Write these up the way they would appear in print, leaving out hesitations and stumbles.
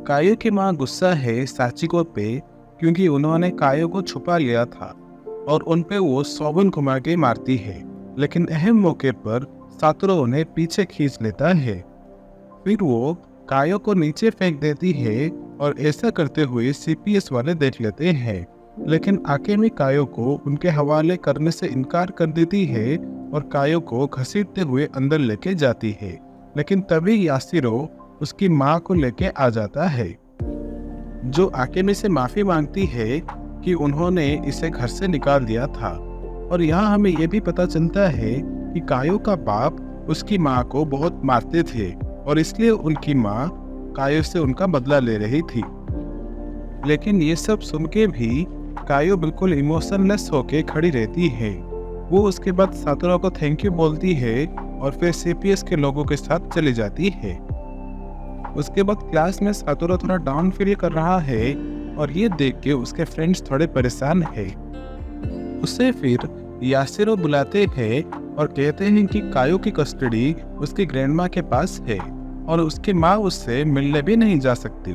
कायो की माँ गुस्सा है साचिको पे क्योंकि उन्होंने कायो को छुपा लिया था और उन पे वो सोबन घुमा के मारती है, लेकिन अहम मौके पर सातोरो उन्हें पीछे खींच लेता है। फिर वो कायो को नीचे फेंक देती है और ऐसा करते हुए सीपीएस वाले देख लेते हैं, लेकिन आकेमी कायो को उनके हवाले करने से इनकार कर देती है और कायो को घसीटते हुए अंदर लेके जाती है। लेकिन तभी यासिरो उसकी माँ को लेके आ जाता है, जो आकेमी से माफी मांगती है कि उन्होंने इसे घर से निकाल दिया था। और यहाँ हमें यह भी पता चलता है कि कायो का बाप उसकी माँ को बहुत मारते थे और इसलिए उनकी माँ कायो से उनका बदला ले रही थी। लेकिन ये सब सुन के भी कायो बिल्कुल इमोशनलेस होके खड़ी रहती है। वो उसके बाद सातोरो को थैंक यू बोलती है और फिर सीपीएस के लोगों के साथ चली जाती है। उसके बाद क्लास में सातोरो थोड़ा डाउन फील कर रहा है और ये देख के उसके फ्रेंड्स थोड़े परेशान है। उसे फिर यासिरो बुलाते हैं और कहते हैं कि कायो की कस्टडी उसकी ग्रैंडमा के पास है और उसकी माँ उससे मिलने भी नहीं जा सकती।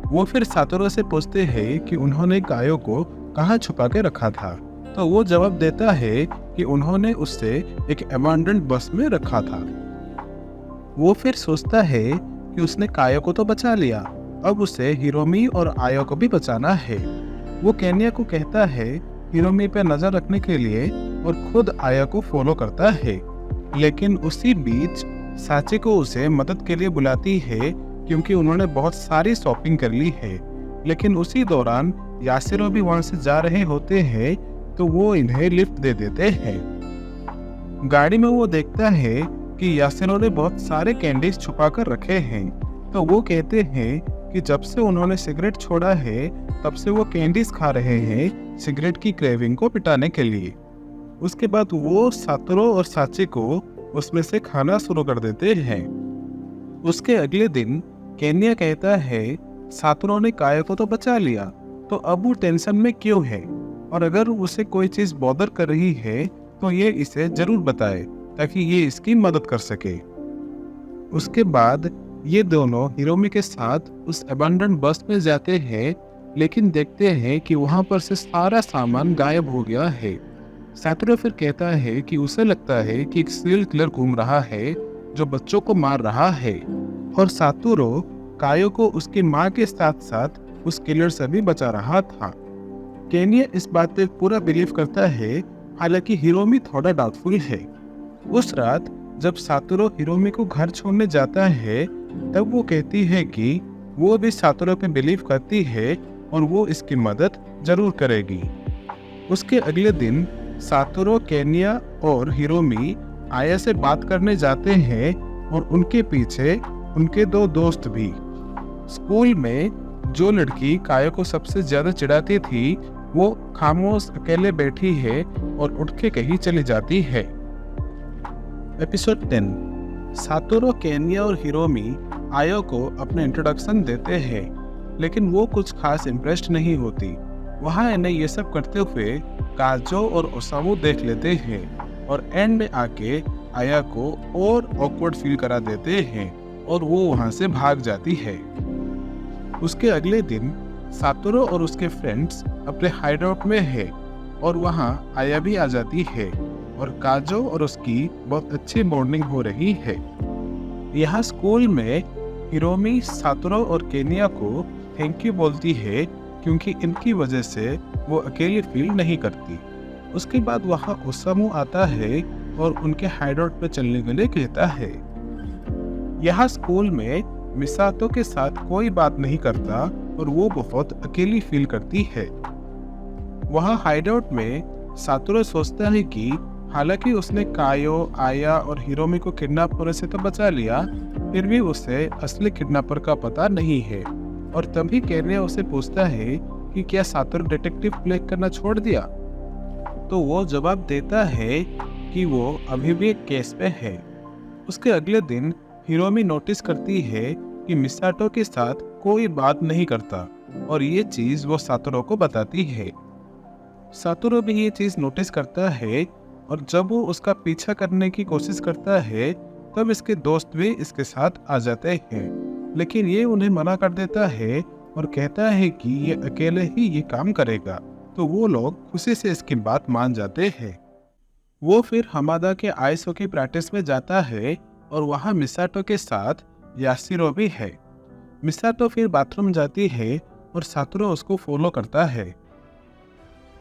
वो फिर सातोरो से पूछते हैं कि उन्होंने कायो को कहाँ छुपा के रखा था, तो वो जवाब देता है कि उन्होंने उससे एक अबैंडन्ड बस में रखा था। वो फिर सोचता है कि उसने कायो को तो बचा लिया, अब उसे हिरोमी और आयो को भी बचाना है। वो केन्या को कहता है हिरोमी पे नजर रखने के लिए और खुद आयो को फॉलो करता है। लेकिन उसी बीच साचिको उसे मदद के लिए बुलाती है क्योंकि उन्होंने बहुत सारी शॉपिंग कर ली है। लेकिन उसी दौरान यासिरो भी वहां से जा रहे होते हैं, तो वो इन्हें लिफ्ट दे देते हैं। गाड़ी में वो देखता है कि यासिरो ने बहुत सारे कैंडीज छुपा कर रखे हैं, तो वो कहते हैं कि जब से उन्होंने सिगरेट छोड़ा है तब से वो कैंडीज खा रहे हैं सिगरेट की क्रेविंग को मिटाने के लिए। उसके बाद वो सातोरो और साचिको उसमें से खाना शुरू कर देते हैं। उसके अगले दिन केन्या कहता है सातोरो ने कायो को तो बचा लिया, तो अब वो टेंशन में क्यों है, और अगर उसे कोई चीज बॉदर कर रही है तो ये इसे जरूर बताए ताकि ये इसकी मदद कर सके। उसके बाद ये दोनों हिरोमी के साथ उस अबैंडन्ड बस में जाते हैं, लेकिन देखते हैं कि वहां पर से सारा सामान गायब हो गया है। सातोरो फिर कहता है कि उसे लगता है कि एक सीरियल किलर घूम रहा है जो बच्चों को मार रहा है, और सातोरो कायो को उसकी माँ के साथ साथ उस किलर से भी बचा रहा था। केन्या इस बात पे पूरा बिलीव करता है, हालांकि हिरोमी थोड़ा डाउटफुल है। उस रात जब सातोरो हिरोमी को घर छोड़ने जाता है, तब वो कहती है कि वो भी सातोरो पे बिलीव करती है और वो इसकी मदद जरूर करेगी। उसके अगले दिन सातोरो, केन्या और हिरोमी आया से बात करने जाते हैं और उनके पीछे उनके दो दोस्त भी। स्कूल में जो लड़की कायो को सबसे ज्यादा चिढ़ाती थी, वो खामोश अकेले बैठी है और उठ के कहीं चली जाती है। एपिसोड 10। सातोरो, केन्या और हिरोमी आयो को अपने इंट्रोडक्शन देते हैं, लेकिन वो कुछ खास इम्प्रेस्ड नहीं होती। वहाँ इन्हें ये सब करते हुए काजो और ओसामू देख लेते हैं और एंड में आके आया को और ऑकवर्ड फील करा देते हैं और वो वहाँ से भाग जाती है। उसके अगले दिन सातोरो और उसके फ्रेंड्स अपने हाइडआउट में है और वहाँ आया भी आ जाती है और काजो और उसकी बहुत अच्छी बॉन्डिंग हो रही है। यहाँ स्कूल में हिरोमी सातोरो और केन्या को थैंक यू बोलती है क्योंकि इनकी वजह से वो अकेली फील नहीं करती। उसके बाद वहाँ ओसामू आता है और उनके हाइडआउट पे चलने के लिए कहता है। यहाँ स्कूल में मिसातो के साथ कोई बात नहीं करता और वो बहुत अकेली फील करती है। वहाँ हाइडआउट में सातोरो सोचता है कि हालांकि उसने कायो, आया और हिरोमी को किडनैप होने से तो बचा लिया, फिर भी उसे असली किडनैपर का पता नहीं है। और तभी केन्या उसे पूछता है कि क्या सातोरो डिटेक्टिव प्ले करना छोड़ दिया, तो वो जवाब देता है कि वो अभी भी एक केस पे है। उसके अगले दिन हिरोमी नोटिस करती है कि मिसातो के साथ कोई बात नहीं करता और ये चीज वो सातोरो को बताती है। सातोरो भी ये चीज नोटिस करता है और जब वो उसका पीछा करने की कोशिश करता है तब इसके दोस्त भी इसके साथ आ जाते हैं। लेकिन ये उन्हें मना कर देता है और कहता है कि ये अकेले ही ये काम करेगा। तो वो लोग खुशी से इसकी बात मान जाते हैं। वो फिर हमादा के आइस हॉकी प्रैक्टिस में जाता है और वहाँ मिसाटो के साथ यासिरो भी है। मिसाटो फिर बाथरूम जाती है और सातोरू उसको फॉलो करता है।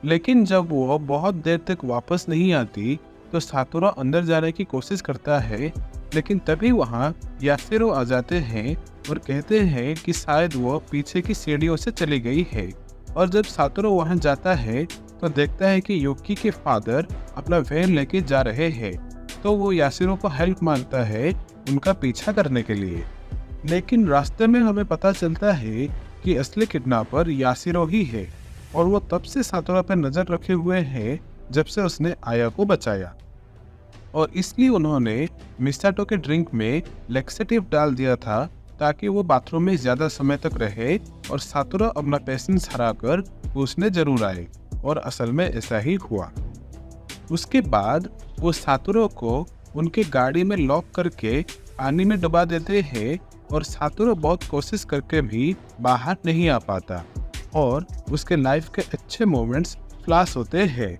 लेकिन जब वो बहुत देर तक वापस नहीं आती तो सातोरू अंदर जाने की कोशिश करता है, लेकिन तभी वहाँ यासिरो आ जाते हैं और कहते हैं कि शायद वो पीछे की सीढ़ियों से चली गई है। और जब सातोरू वहाँ जाता है तो देखता है कि युकी के फादर अपना वैन लेके जा रहे हैं। तो वो यासिरो को हेल्प मांगता है उनका पीछा करने के लिए। लेकिन रास्ते में हमें पता चलता है कि असली किडनैपर यासिरो ही है और वो तब से सातोरू पर नजर रखे हुए हैं जब से उसने आया को बचाया। और इसलिए उन्होंने मिसाटो के ड्रिंक में लेक्सेटिव डाल दिया था ताकि वो बाथरूम में ज्यादा समय तक रहे और सातोरू अपना पेशेंस हराकर पूछने जरूर आए। और असल में ऐसा ही हुआ। उसके बाद वो सातोरू को उनके गाड़ी में लॉक करके पानी में डुबा देते हैं और सातोरू बहुत कोशिश करके भी बाहर नहीं आ पाता और उसके लाइफ के अच्छे मोमेंट्स फ्लैश होते हैं।